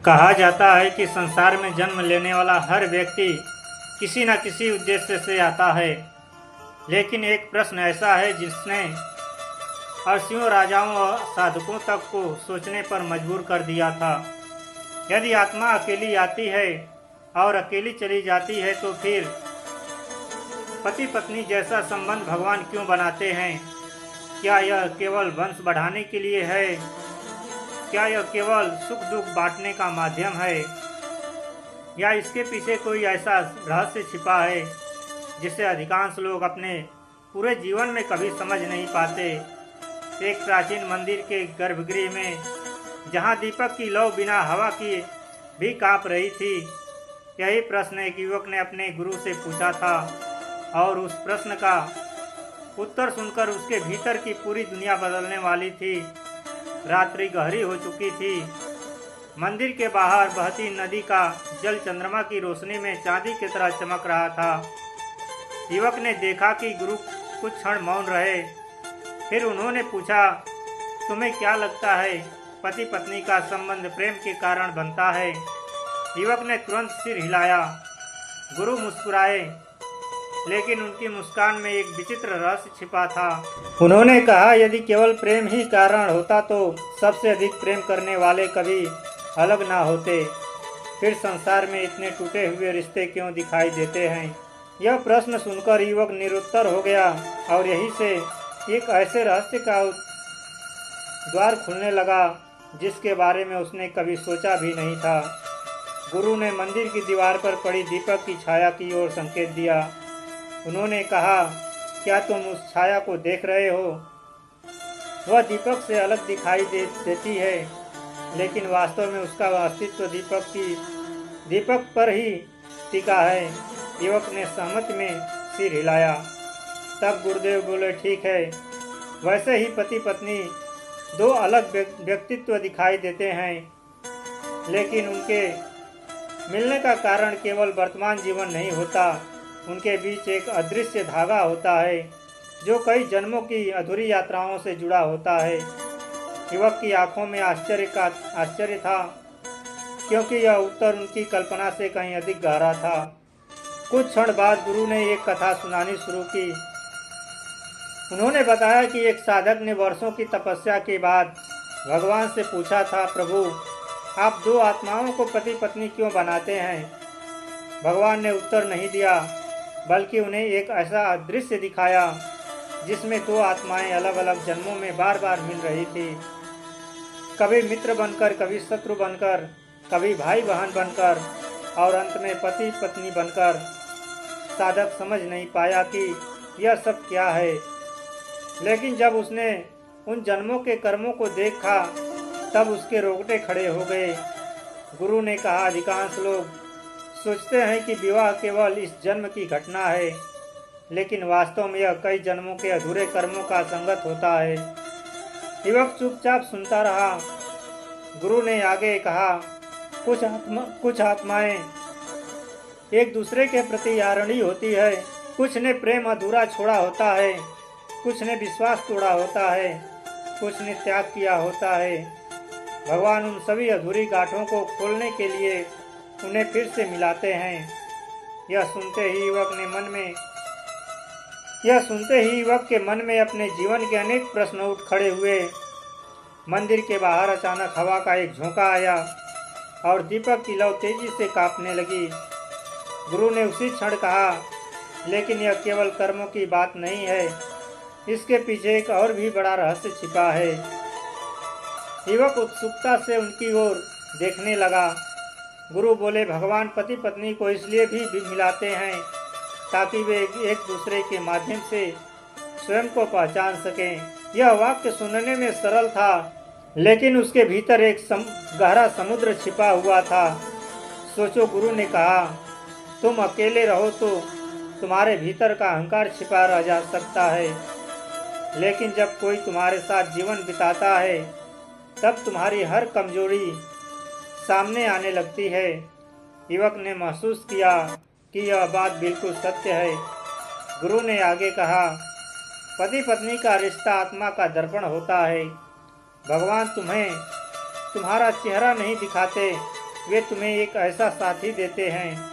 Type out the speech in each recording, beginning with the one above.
कहा जाता है कि संसार में जन्म लेने वाला हर व्यक्ति किसी न किसी उद्देश्य से आता है, लेकिन एक प्रश्न ऐसा है जिसने अर्षियों, राजाओं और साधकों तक को सोचने पर मजबूर कर दिया था। यदि आत्मा अकेली आती है और अकेली चली जाती है तो फिर पति पत्नी जैसा संबंध भगवान क्यों बनाते हैं? क्या यह केवल वंश बढ़ाने के लिए है? क्या यह केवल सुख दुख बांटने का माध्यम है, या इसके पीछे कोई ऐसा रहस्य छिपा है जिसे अधिकांश लोग अपने पूरे जीवन में कभी समझ नहीं पाते? एक प्राचीन मंदिर के गर्भगृह में जहां दीपक की लौ बिना हवा की भी कांप रही थी, यही प्रश्न एक युवक ने अपने गुरु से पूछा था, और उस प्रश्न का उत्तर सुनकर उसके भीतर की पूरी दुनिया बदलने वाली थी। रात्रि गहरी हो चुकी थी। मंदिर के बाहर बहती नदी का जल चंद्रमा की रोशनी में चांदी की तरह चमक रहा था। युवक ने देखा कि गुरु कुछ क्षण मौन रहे। फिर उन्होंने पूछा, तुम्हें क्या लगता है, पति पत्नी का संबंध प्रेम के कारण बनता है? युवक ने तुरंत सिर हिलाया। गुरु मुस्कुराए, लेकिन उनकी मुस्कान में एक विचित्र रहस्य छिपा था। उन्होंने कहा, यदि केवल प्रेम ही कारण होता तो सबसे अधिक प्रेम करने वाले कभी अलग ना होते। फिर संसार में इतने टूटे हुए रिश्ते क्यों दिखाई देते हैं? यह प्रश्न सुनकर युवक निरुत्तर हो गया, और यहीं से एक ऐसे रहस्य का द्वार खुलने लगा जिसके बारे में उसने कभी सोचा भी नहीं था। गुरु ने मंदिर की दीवार पर पड़ी दीपक की छाया की ओर संकेत दिया। उन्होंने कहा, क्या तुम उस छाया को देख रहे हो? वह दीपक से अलग दिखाई देती है, लेकिन वास्तव में उसका अस्तित्व दीपक पर ही टिका है। युवक ने सहमति में सिर हिलाया। तब गुरुदेव बोले, ठीक है, वैसे ही पति पत्नी दो अलग व्यक्तित्व दिखाई देते हैं, लेकिन उनके मिलने का कारण केवल वर्तमान जीवन नहीं होता। उनके बीच एक अदृश्य धागा होता है जो कई जन्मों की अधूरी यात्राओं से जुड़ा होता है। युवक की आंखों में आश्चर्य था, क्योंकि यह उत्तर उनकी कल्पना से कहीं अधिक गहरा था। कुछ क्षण बाद गुरु ने एक कथा सुनानी शुरू की। उन्होंने बताया कि एक साधक ने वर्षों की तपस्या के बाद भगवान से पूछा था, प्रभु, आप दो आत्माओं को पति पत्नी क्यों बनाते हैं? भगवान ने उत्तर नहीं दिया, बल्कि उन्हें एक ऐसा दृश्य दिखाया जिसमें दो आत्माएं अलग अलग जन्मों में बार बार मिल रही थी। कभी मित्र बनकर, कभी शत्रु बनकर, कभी भाई बहन बनकर, और अंत में पति पत्नी बनकर। साधक समझ नहीं पाया कि यह सब क्या है, लेकिन जब उसने उन जन्मों के कर्मों को देखा तब उसके रोंगटे खड़े हो गए। गुरु ने कहा, अधिकांश लोग सोचते हैं कि विवाह केवल इस जन्म की घटना है, लेकिन वास्तव में यह कई जन्मों के अधूरे कर्मों का संगत होता है। युवक चुपचाप सुनता रहा। गुरु ने आगे कहा, कुछ आत्माएं एक दूसरे के प्रति आरणी होती है। कुछ ने प्रेम अधूरा छोड़ा होता है, कुछ ने विश्वास तोड़ा होता है, कुछ ने त्याग किया होता है। भगवान उन सभी अधूरी गांठों को खोलने के लिए उन्हें फिर से मिलाते हैं। यह सुनते ही युवक के मन में अपने जीवन के अनेक प्रश्न उठ खड़े हुए। मंदिर के बाहर अचानक हवा का एक झोंका आया और दीपक की लौ तेजी से कांपने लगी। गुरु ने उसी क्षण कहा, लेकिन यह केवल कर्मों की बात नहीं है, इसके पीछे एक और भी बड़ा रहस्य छिपा है। युवक उत्सुकता से उनकी ओर देखने लगा। गुरु बोले, भगवान पति पत्नी को इसलिए भी मिलाते हैं ताकि वे एक दूसरे के माध्यम से स्वयं को पहचान सकें। यह वाक्य सुनने में सरल था, लेकिन उसके भीतर एक गहरा समुद्र छिपा हुआ था। सोचो, गुरु ने कहा, तुम अकेले रहो तो तुम्हारे भीतर का अहंकार छिपा रह जा सकता है, लेकिन जब कोई तुम्हारे साथ जीवन बिताता है तब तुम्हारी हर कमजोरी सामने आने लगती है। युवक ने महसूस किया कि यह बात बिल्कुल सत्य है। गुरु ने आगे कहा, पति पत्नी का रिश्ता आत्मा का दर्पण होता है। भगवान तुम्हें तुम्हारा चेहरा नहीं दिखाते, वे तुम्हें एक ऐसा साथी देते हैं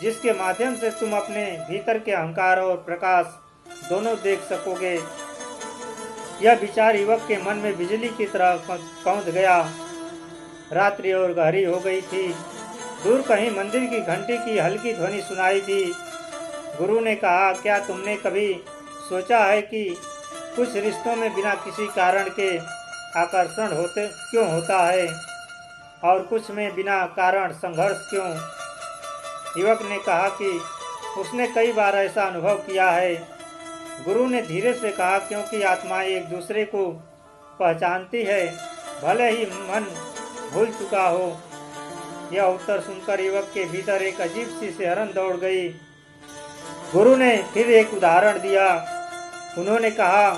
जिसके माध्यम से तुम अपने भीतर के अहंकार और प्रकाश दोनों देख सकोगे। यह विचार युवक के मन में बिजली की तरह पहुंच गया। रात्रि और गहरी हो गई थी। दूर कहीं मंदिर की घंटी की हल्की ध्वनि सुनाई दी। गुरु ने कहा, क्या तुमने कभी सोचा है कि कुछ रिश्तों में बिना किसी कारण के आकर्षण क्यों होता है और कुछ में बिना कारण संघर्ष क्यों? युवक ने कहा कि उसने कई बार ऐसा अनुभव किया है। गुरु ने धीरे से कहा, क्योंकि आत्माएं एक दूसरे को पहचानती है, भले ही मन भूल चुका हो। यह उत्तर सुनकर युवक के भीतर एक अजीब सी सिहरन दौड़ गई। गुरु ने फिर एक उदाहरण दिया। उन्होंने कहा,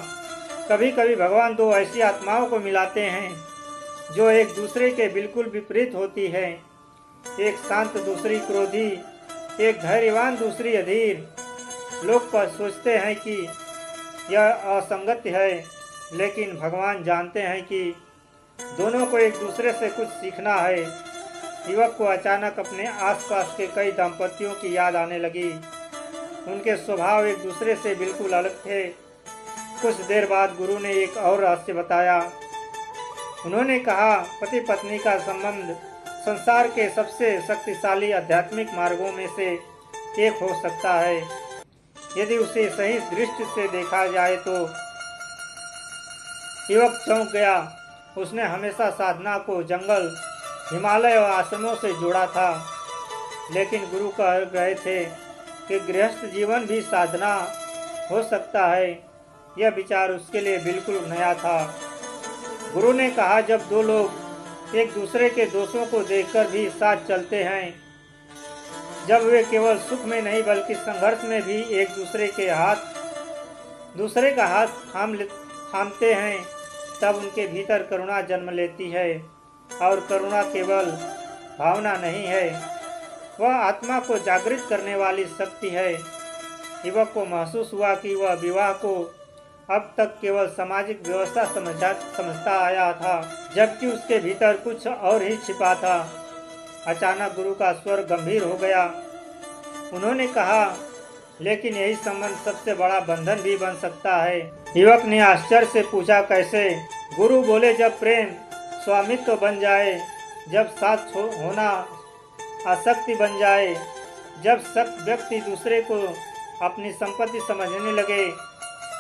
कभी कभी भगवान दो ऐसी आत्माओं को मिलाते हैं जो एक दूसरे के बिल्कुल विपरीत होती है। एक शांत, दूसरी क्रोधी, एक धैर्यवान, दूसरी अधीर। लोग सोचते हैं कि यह असंगत है, लेकिन भगवान जानते हैं कि दोनों को एक दूसरे से कुछ सीखना है। युवक को अचानक अपने आसपास के कई दंपतियों की याद आने लगी। उनके स्वभाव एक दूसरे से बिल्कुल अलग थे। कुछ देर बाद गुरु ने एक और रहस्य बताया। उन्होंने कहा, पति पत्नी का संबंध संसार के सबसे शक्तिशाली आध्यात्मिक मार्गों में से एक हो सकता है, यदि उसे सही दृष्टि से देखा जाए तो। युवक चौंक गया। उसने हमेशा साधना को जंगल, हिमालय और आश्रमों से जोड़ा था, लेकिन गुरु कह रहे थे कि गृहस्थ जीवन भी साधना हो सकता है। यह विचार उसके लिए बिल्कुल नया था। गुरु ने कहा, जब दो लोग एक दूसरे के दोषों को देखकर भी साथ चलते हैं, जब वे केवल सुख में नहीं बल्कि संघर्ष में भी एक दूसरे का हाथ थामते हैं, तब उनके भीतर करुणा जन्म लेती है। और करुणा केवल भावना नहीं है, वह आत्मा को जागृत करने वाली शक्ति है। युवक को महसूस हुआ कि वह विवाह को अब तक केवल सामाजिक व्यवस्था समझता आया था, जबकि उसके भीतर कुछ और ही छिपा था। अचानक गुरु का स्वर गंभीर हो गया। उन्होंने कहा, लेकिन यही संबंध सबसे बड़ा बंधन भी बन सकता है। युवक ने आश्चर्य से पूछा, कैसे? गुरु बोले, जब प्रेम स्वामित्व बन जाए, जब साथ होना आसक्ति बन जाए, जब सब व्यक्ति दूसरे को अपनी संपत्ति समझने लगे,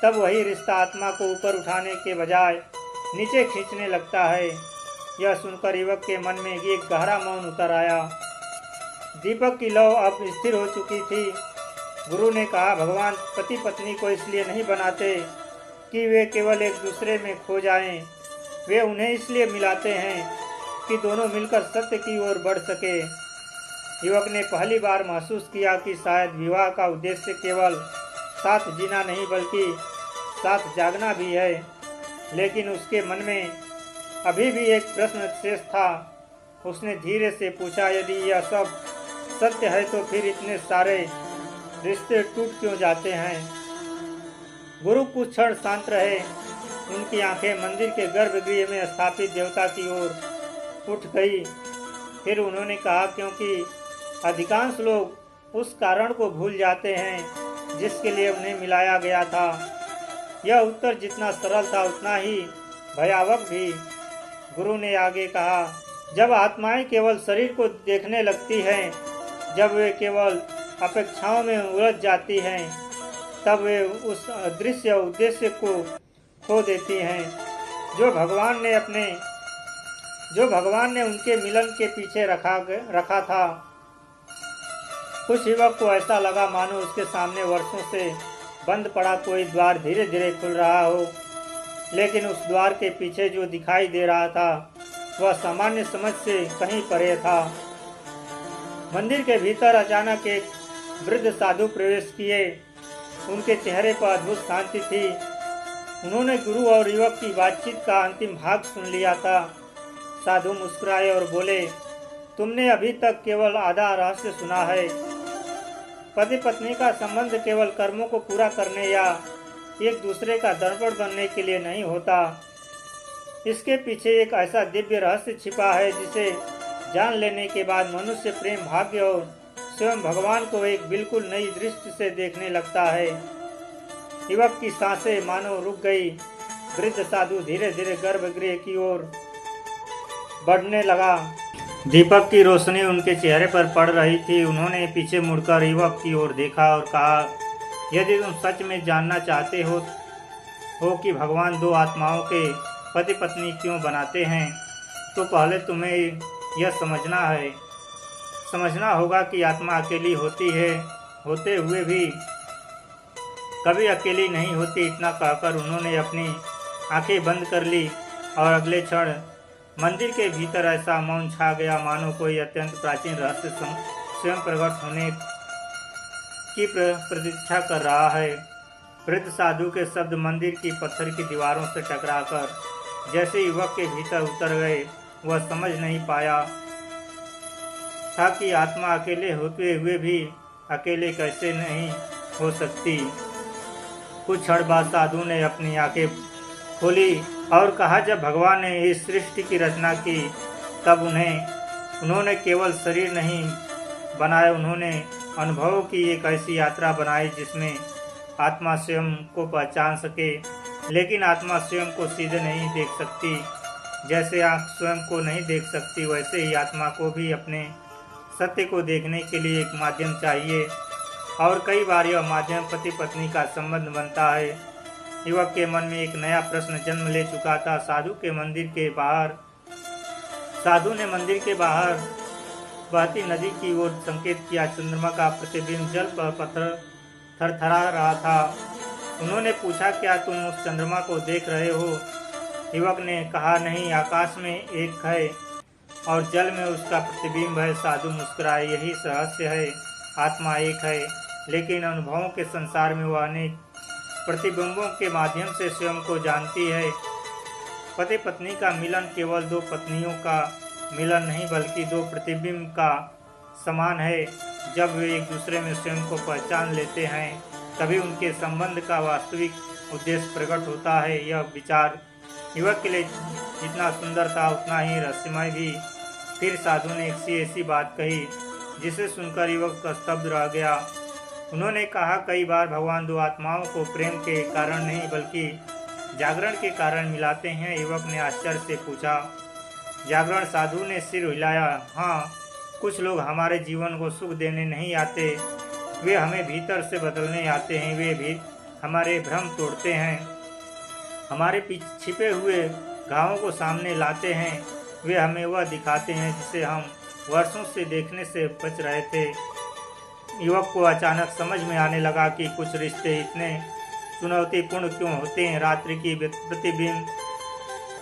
तब वही रिश्ता आत्मा को ऊपर उठाने के बजाय नीचे खींचने लगता है। यह सुनकर युवक के मन में एक गहरा मौन उतर आया। दीपक की लौ अब स्थिर हो चुकी थी। गुरु ने कहा, भगवान पति पत्नी को इसलिए नहीं बनाते कि वे केवल एक दूसरे में खो जाएं। वे उन्हें इसलिए मिलाते हैं कि दोनों मिलकर सत्य की ओर बढ़ सके। युवक ने पहली बार महसूस किया कि शायद विवाह का उद्देश्य केवल साथ जीना नहीं बल्कि साथ जागना भी है। लेकिन उसके मन में अभी भी एक प्रश्न शेष था। उसने धीरे से पूछा, यदि यह सब सत्य है तो फिर इतने सारे रिश्ते टूट क्यों जाते हैं? गुरु कुछ क्षण शांत रहे। उनकी आंखें मंदिर के गर्भगृह में स्थापित देवता की ओर उठ गई। फिर उन्होंने कहा, क्योंकि अधिकांश लोग उस कारण को भूल जाते हैं जिसके लिए उन्हें मिलाया गया था। यह उत्तर जितना सरल था उतना ही भयावह भी। गुरु ने आगे कहा, जब आत्माएं केवल शरीर को देखने लगती हैं, जब वे केवल अपेक्षाओं में उलझ जाती हैं, तब वे उस अदृश्य उद्देश्य को खो देती हैं जो भगवान ने उनके मिलन के पीछे रखा था। कुछ युवक को ऐसा लगा मानो उसके सामने वर्षों से बंद पड़ा कोई द्वार धीरे धीरे खुल रहा हो, लेकिन उस द्वार के पीछे जो दिखाई दे रहा था वह सामान्य समझ से कहीं परे था। मंदिर के भीतर अचानक एक वृद्ध साधु प्रवेश किए। उनके चेहरे पर अद्भुत शांति थी। उन्होंने गुरु और युवक की बातचीत का अंतिम भाग सुन लिया था। साधु मुस्कुराए और बोले, तुमने अभी तक केवल आधा रहस्य सुना है। पति पत्नी का संबंध केवल कर्मों को पूरा करने या एक दूसरे का दर्पण बनने के लिए नहीं होता। इसके पीछे एक ऐसा दिव्य रहस्य छिपा है जिसे जान लेने के बाद मनुष्य प्रेम, भाग्य और स्वयं भगवान को एक बिल्कुल नई दृष्टि से देखने लगता है। युवक की सांसें मानो रुक गई। वृद्ध साधु धीरे धीरे गर्भगृह की ओर बढ़ने लगा। दीपक की रोशनी उनके चेहरे पर पड़ रही थी। उन्होंने पीछे मुड़कर युवक की ओर देखा और कहा, यदि तुम सच में जानना चाहते हो कि भगवान दो आत्माओं के पति पत्नी क्यों बनाते हैं, तो पहले तुम्हें यह समझना होगा कि आत्मा अकेली होती है, होते हुए भी कभी अकेली नहीं होती। इतना कहकर उन्होंने अपनी आंखें बंद कर ली और अगले क्षण मंदिर के भीतर ऐसा मौन छा गया, मानो कोई अत्यंत प्राचीन रहस्य स्वयं प्रकट होने की प्रतीक्षा कर रहा है। वृद्ध साधु के शब्द मंदिर की पत्थर की दीवारों से टकराकर जैसे युवक के भीतर उतर गए। वह समझ नहीं पाया था कि आत्मा अकेले होते हुए भी अकेले कैसे नहीं हो सकती। कुछ क्षण बाद साधु ने अपनी आंखें खोली और कहा, जब भगवान ने इस सृष्टि की रचना की तब उन्होंने केवल शरीर नहीं बनाए, उन्होंने अनुभवों की एक ऐसी यात्रा बनाई जिसमें आत्मा स्वयं को पहचान सके। लेकिन आत्मा स्वयं को सीधे नहीं देख सकती। जैसे आँख स्वयं को नहीं देख सकती, वैसे ही आत्मा को भी अपने सत्य को देखने के लिए एक माध्यम चाहिए। और कई बार यह माध्यम पति पत्नी का संबंध बनता है। युवक के मन में एक नया प्रश्न जन्म ले चुका था। साधु ने मंदिर के बाहर बहती नदी की ओर संकेत किया। चंद्रमा का प्रतिबिंब जल पर पत्थर थरथरा रहा था। उन्होंने पूछा, क्या तुम उस चंद्रमा को देख रहे हो? युवक ने कहा, नहीं, आकाश में एक है और जल में उसका प्रतिबिंब है। साधु मुस्कुराए, यही रहस्य है। आत्मा एक है, लेकिन अनुभवों के संसार में वह अनेक प्रतिबिंबों के माध्यम से स्वयं को जानती है। पति पत्नी का मिलन केवल दो पत्नियों का मिलन नहीं, बल्कि दो प्रतिबिंब का समान है। जब वे एक दूसरे में स्वयं को पहचान लेते हैं, तभी उनके संबंध का वास्तविक उद्देश्य प्रकट होता है। यह विचार युवक के लिए जितना सुंदर था, उतना ही रहस्यमय भी। फिर साधु ने ऐसी बात कही जिसे सुनकर युवक स्तब्ध रह गया। उन्होंने कहा, कई बार भगवान दो आत्माओं को प्रेम के कारण नहीं, बल्कि जागरण के कारण मिलाते हैं। युवक ने आश्चर्य से पूछा, जागरण? साधु ने सिर हिलाया। हाँ, कुछ लोग हमारे जीवन को सुख देने नहीं आते, वे हमें भीतर से बदलने आते हैं। वे भी हमारे भ्रम तोड़ते हैं, हमारे पीछे छिपे हुए घावों को सामने लाते हैं। वे हमें वह दिखाते हैं जिसे हम वर्षों से देखने से बच रहे थे। युवक को अचानक समझ में आने लगा कि कुछ रिश्ते इतने चुनौतीपूर्ण क्यों होते हैं। रात्रि की प्रतिबिंब,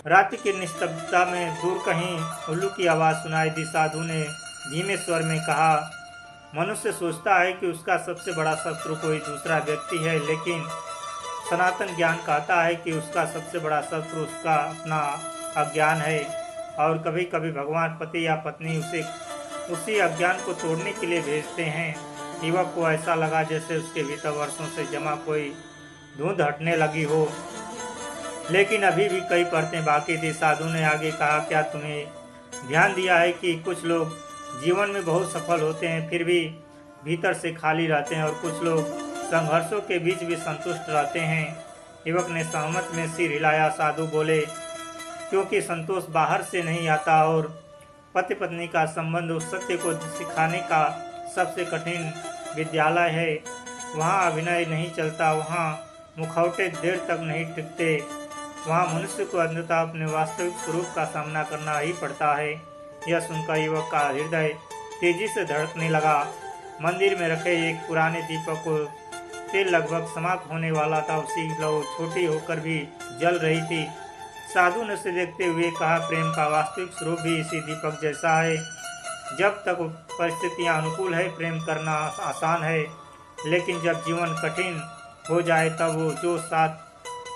रात्रि की निस्तब्धता में दूर कहीं उल्लू की आवाज़ सुनाई दी। साधु ने धीमे स्वर में कहा, मनुष्य सोचता है कि उसका सबसे बड़ा शत्रु कोई दूसरा व्यक्ति है, लेकिन सनातन ज्ञान कहता है कि उसका सबसे बड़ा शत्रु उसका अपना अज्ञान है। और कभी कभी भगवान पति या पत्नी उसी अज्ञान को तोड़ने के लिए भेजते हैं। युवक को ऐसा लगा जैसे उसके भीतर वर्षों से जमा कोई धुंध हटने लगी हो, लेकिन अभी भी कई परतें बाकी थी। साधु ने आगे कहा, क्या तुम्हें ध्यान दिया है कि कुछ लोग जीवन में बहुत सफल होते हैं, फिर भी भीतर से खाली रहते हैं, और कुछ लोग संघर्षों के बीच भी संतुष्ट रहते हैं? युवक ने सहमत में सिर हिलाया। साधु बोले, क्योंकि संतोष बाहर से नहीं आता, और पति पत्नी का संबंध उस सत्य को सिखाने का सबसे कठिन विद्यालय है। वहाँ अभिनय नहीं चलता, वहाँ मुखौटे देर तक नहीं टिकते, वहाँ मनुष्य को अंततः अपने वास्तविक स्वरूप का सामना करना ही पड़ता है। यह सुनकर युवक का हृदय तेजी से धड़कने लगा। मंदिर में रखे एक पुराने दीपक को तेल लगभग समाप्त होने वाला था, उसकी लौ छोटी होकर भी जल रही थी। साधु ने उसे देखते हुए कहा, प्रेम का वास्तविक स्वरूप भी इसी दीपक जैसा है। जब तक परिस्थितियां अनुकूल है, प्रेम करना आसान है, लेकिन जब जीवन कठिन हो जाए तब वो जो साथ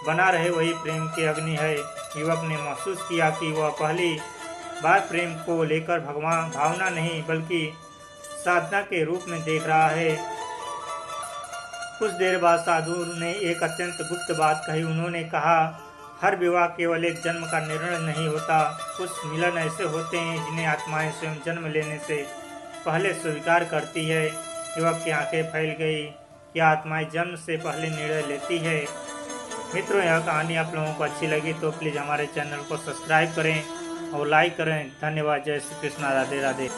बना रहे वही प्रेम की अग्नि है। युवक ने महसूस किया कि वह पहली बार प्रेम को लेकर भावना नहीं, बल्कि साधना के रूप में देख रहा है। कुछ देर बाद साधु ने एक अत्यंत गुप्त बात कही। उन्होंने कहा, हर विवाह केवल एक जन्म का निर्णय नहीं होता। कुछ मिलन ऐसे होते हैं जिन्हें आत्माएं स्वयं जन्म लेने से पहले स्वीकार करती है। युवक की आंखें फैल गई। क्या आत्माएं जन्म से पहले निर्णय लेती है? मित्रों, यह कहानी आप लोगों को अच्छी लगी तो प्लीज़ हमारे चैनल को सब्सक्राइब करें और लाइक करें। धन्यवाद। जय श्री कृष्णा। राधे राधे।